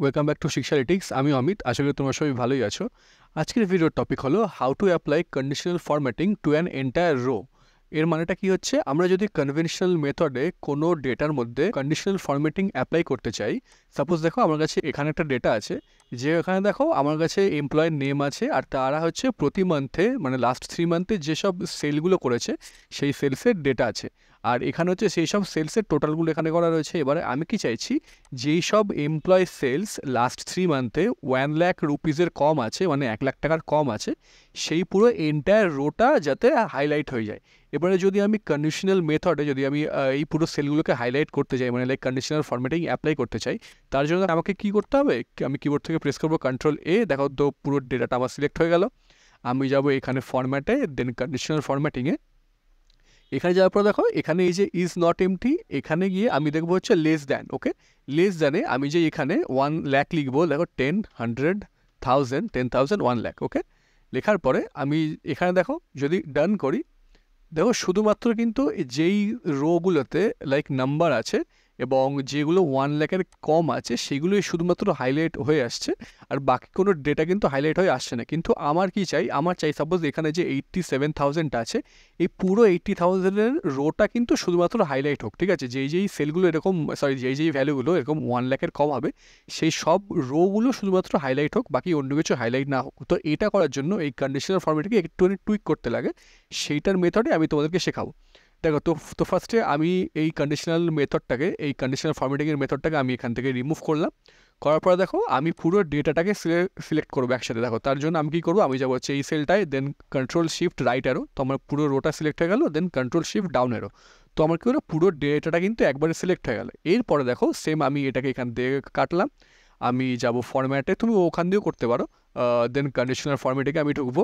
Welcome back to শিক্ষালিটিক্স। আমি অমিত, আশা করি তোমরা সবাই ভালোই আছো। আজকের ভিডিওর টপিক হলো how to apply conditional formatting to an entire row. এর মানেটা কি হচ্ছে, আমরা যদি কনভেনশনাল মেথডে কোনো ডেটার মধ্যে কন্ডিশনাল ফরম্যাটিং অ্যাপ্লাই করতে চাই। সাপোজ দেখো আমার কাছে এখানে একটা ডেটা আছে, যে এখানে দেখো আমার কাছে এমপ্লয়ের নেম আছে, আর তারা হচ্ছে প্রতি মান্থে মানে লাস্ট 3 মান্থে যেসব সেলগুলো করেছে সেই সেলসের ডেটা আছে, আর এখানে হচ্ছে সেই সব সেলসের টোটালগুলো এখানে করা রয়েছে। এবারে আমি কি চাইছি, যেই সব এমপ্লয় সেলস লাস্ট 3 মান্থে 1 লাখ রুপিজের কম আছে, মানে 1 লাখ টাকার কম আছে, সেই পুরো এন্টায়ার রোটা যাতে হাইলাইট হয়ে যায়। এবারে যদি আমি কন্ডিশনাল মেথডে যদি আমি এই পুরো সেলগুলোকে হাইলাইট করতে চাই, মানে লাইক কন্ডিশনাল ফরম্যাটিং অ্যাপ্লাই করতে চাই, তার জন্য আমাকে কি করতে হবে, আমি কিবোর্ড থেকে প্রেস করবো Ctrl+A, দেখো তো পুরো ডেটাটা আমার সিলেক্ট হয়ে গেল। আমি যাব এখানে ফরম্যাটে, দেন কন্ডিশনাল ফরম্যাটিংয়ে। এখানে যাওয়ার পর দেখো এখানে এই যে ইজ নট এমটি, এখানে গিয়ে আমি দেখবো হচ্ছে লেস দ্যান। ওকে, লেস দ্যানে আমি যে এখানে 1 লাখ লিখবো, দেখো 10, 100, 1000, 10,000, 1 লাখ। ওকে, লেখার পরে আমি এখানে দেখো যদি ডান করি, দেখো শুধুমাত্র কিন্তু যেই রোগুলোতে লাইক নাম্বার আছে এবং যেগুলো 1 লাখের কম আছে সেগুলোই শুধুমাত্র হাইলাইট হয়ে আসছে, আর বাকি কোনো ডেটা কিন্তু হাইলাইট হয়ে আসছে না। কিন্তু আমার কি চাই, আমার চাই সাপোজ এখানে যে 87,000 আছে, এই পুরো 80,000-এর রোটা কিন্তু শুধুমাত্র হাইলাইট হোক। ঠিক আছে, যেই সেলগুলো এরকম যেই ভ্যালুগুলো এরকম 1 লাখের কম হবে, সেই সব রোগুলো শুধুমাত্র হাইলাইট হোক, বাকি অন্য কিছু হাইলাইট না হোক। তো এটা করার জন্য এই কন্ডিশনাল ফরম্যাটকে একটুখানি টুইক করতে লাগে, সেইটার মেথডে আমি তোমাদেরকে শেখাবো। দেখো তো ফার্স্টে আমি এই কন্ডিশনাল ফরম্যাটিংয়ের মেথডটাকে আমি এখান থেকে রিমুভ করলাম। করার পরে দেখো আমি পুরো ডেটাটাকে সিলেক্ট করবো একসাথে। দেখো তার জন্য আমি কী করবো, আমি যাবো হচ্ছে এই সেলটায়, দেন Ctrl+Shift+Right অ্যারো, তো আমার পুরো রোটা সিলেক্ট হয়ে গেল, দেন Ctrl+Shift+Down অ্যারো, তো আমার কী হলো, পুরো ডেটাটা কিন্তু একবারে সিলেক্ট হয়ে গেল। এরপরে দেখো সেম আমি এটাকে এখান থেকে কাটলাম, আমি যাব ফরম্যাটে, তুমি ওখান দিয়েও করতে পারো, দেন কন্ডিশনাল ফরম্যাটিংয়ে আমি ঢুকবো।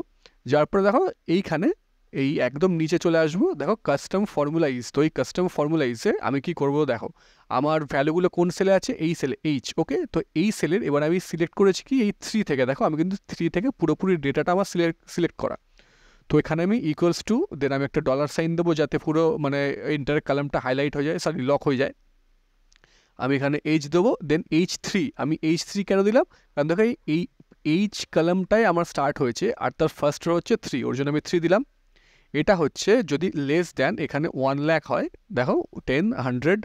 যার পরে দেখো এইখানে এই একদম নিচে চলে আসবো, দেখো কাস্টম ফর্মুলাইজ। তো এই কাস্টম ফর্মুলাইজে আমি কি করব, দেখো আমার ভ্যালুগুলো কোন সেলে আছে, এই সেলে H। ওকে, তো এই সেলের এবার আমি সিলেক্ট করেছি কি এই 3 থেকে, দেখো আমি কিন্তু 3 থেকে পুরোপুরি ডেটাটা আমার সিলেক্ট করা। তো এখানে আমি =, দেন আমি একটা $সাইন দেবো যাতে পুরো মানে ইন্টার কলামটা হাইলাইট হয়ে যায়, লক হয়ে যায়। আমি এখানে H দেবো, দেন H3। আমি H3 কেন দিলাম, কারণ দেখো এই H কলামটাই আমার স্টার্ট হয়েছে, আর তার ফার্স্ট রো হচ্ছে 3, ওর জন্য আমি 3 দিলাম। এটা হচ্ছে যদি লেস দ্যান এখানে 1 লাখ হয়, দেখো 10, 100,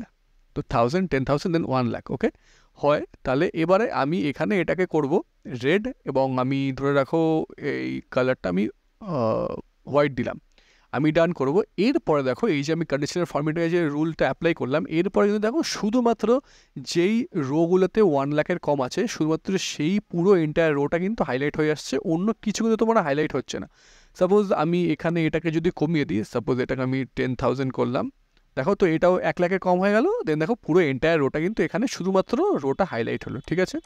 তো 1000, 10,000, দেন 1 লাখ। ওকে হয়, তাহলে এবারে আমি এখানে এটাকে করব রেড, এবং আমি ধরে রাখো এই কালারটা আমি হোয়াইট দিলাম। আমি ডান করব। এরপরে দেখো এই যে আমি কন্ডিশনাল ফরম্যাটে যে রুলটা অ্যাপ্লাই করলাম, এরপরে কিন্তু দেখো শুধুমাত্র যেই রোগুলোতে 1 লাখের কম আছে শুধুমাত্র সেই পুরো এন্টায়ার রোটা কিন্তু হাইলাইট হয়ে আসছে, অন্য কিছু কিন্তু তোমার হাইলাইট হচ্ছে না। সাপোজ আমি এখানে এটাকে যদি কমিয়ে দিই, সাপোজ এটাকে আমি 10,000 করলাম, দেখো তো এটাও 1 লাখের কম হয়ে গেল, দেন দেখো পুরো এন্টায়ার রোটা কিন্তু এখানে শুধুমাত্র রোটা হাইলাইট হলো। ঠিক আছে,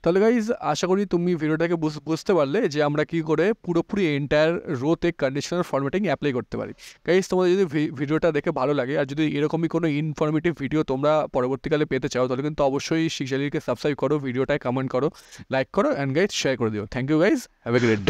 তাহলে গাইজ আশা করি তুমি ভিডিওটাকে বুঝতে পারলে যে আমরা কি করে পুরোপুরি এন্টায়ার রোতে কন্ডিশনাল ফরম্যাটিং অ্যাপ্লাই করতে পারি। গাইজ তোমাদের যদি ভিডিওটা দেখে ভালো লাগে, আর যদি এরকমই কোনো ইনফরমেটিভ ভিডিও তোমরা পরবর্তীকালে পেতে চাও, তাহলে কিন্তু অবশ্যই শিক্ষালিটিকে সাবস্ক্রাইব করো, ভিডিওটায় কমেন্ট করো, লাইক করো, অ্যান্ড গাইজ শেয়ার করে দিও। Thank you guys, have a great day.